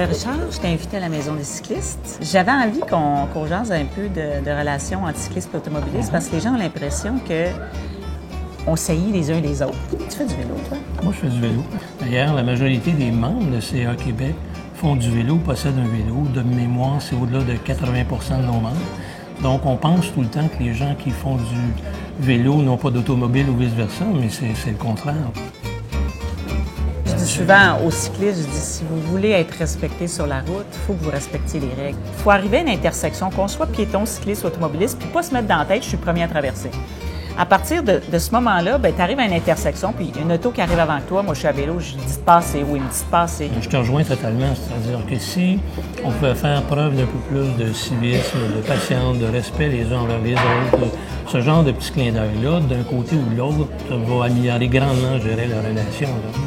Richard, je t'ai invité à la Maison des cyclistes. J'avais envie qu'on jase un peu de relations entre cyclistes et automobilistes parce que les gens ont l'impression qu'on saillit les uns les autres. Tu fais du vélo, toi? Moi, je fais du vélo. D'ailleurs, la majorité des membres de CA Québec font du vélo, possèdent un vélo. De mémoire, c'est au-delà de 80 de nos membres. Donc, on pense tout le temps que les gens qui font du vélo n'ont pas d'automobile ou vice-versa, mais c'est le contraire. Je dis souvent aux cyclistes, je dis, si vous voulez être respecté sur la route, il faut que vous respectiez les règles. Il faut arriver à une intersection, qu'on soit piéton, cycliste ou automobiliste, puis pas se mettre dans la tête, je suis le premier à traverser. À partir de ce moment-là, tu arrives à une intersection, puis une auto qui arrive avant toi, moi je suis à vélo, je dis de passer, oui, il me dit de passer. Je te rejoins totalement, c'est-à-dire que si on pouvait faire preuve d'un peu plus de civisme, de patience, de respect les uns envers les autres, ce genre de petits clins d'œil-là, d'un côté ou de l'autre, ça va améliorer grandement, je dirais, la relation. Là.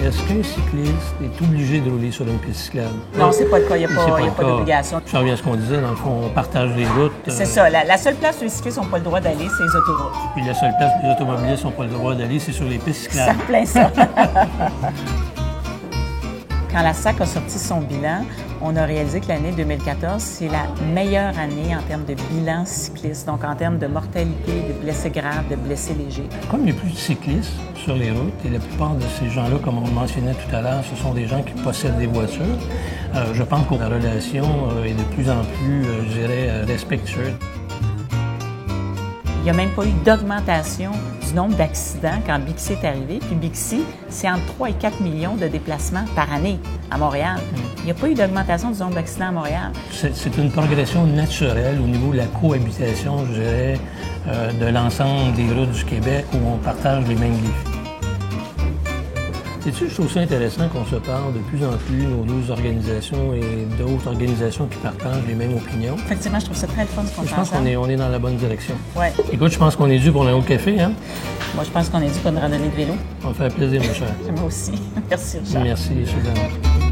Est-ce qu'un cycliste est obligé de rouler sur une piste cyclable? Non, c'est pas le cas. Il n'y a pas d'obligation. Je reviens à ce qu'on disait. Dans le fond, on partage les routes. C'est ça. La seule place où les cyclistes n'ont pas le droit d'aller, c'est les autoroutes. Puis la seule place où les automobilistes n'ont pas le droit d'aller, c'est sur les pistes cyclables. Ça plein ça. Quand la SAC a sorti son bilan, on a réalisé que l'année 2014, c'est la meilleure année en termes de bilan cycliste, donc en termes de mortalité, de blessés graves, de blessés légers. Comme il n'y a plus de cyclistes sur les routes, et la plupart de ces gens-là, comme on le mentionnait tout à l'heure, ce sont des gens qui possèdent des voitures, je pense que la relation est de plus en plus, je dirais, respectueuse. Il n'y a même pas eu d'augmentation du nombre d'accidents quand Bixi est arrivé. Puis Bixi, c'est entre 3 et 4 millions de déplacements par année à Montréal. Il n'y a pas eu d'augmentation du nombre d'accidents à Montréal. C'est une progression naturelle au niveau de la cohabitation, je dirais, de l'ensemble des routes du Québec où on partage les mêmes défis. Sais-tu, je trouve ça intéressant qu'on se parle de plus en plus, nos deux organisations et d'autres organisations qui partagent les mêmes opinions. Effectivement, je trouve ça très le fun ce qu'on fait. Je pense qu'on est dans la bonne direction. Ouais. Écoute, je pense qu'on est dû pour un autre café, hein? Moi, je pense qu'on est dû pour une randonnée de vélo. Ça me fait plaisir, mon cher. Moi aussi. Merci, Richard. Merci, Suzanne.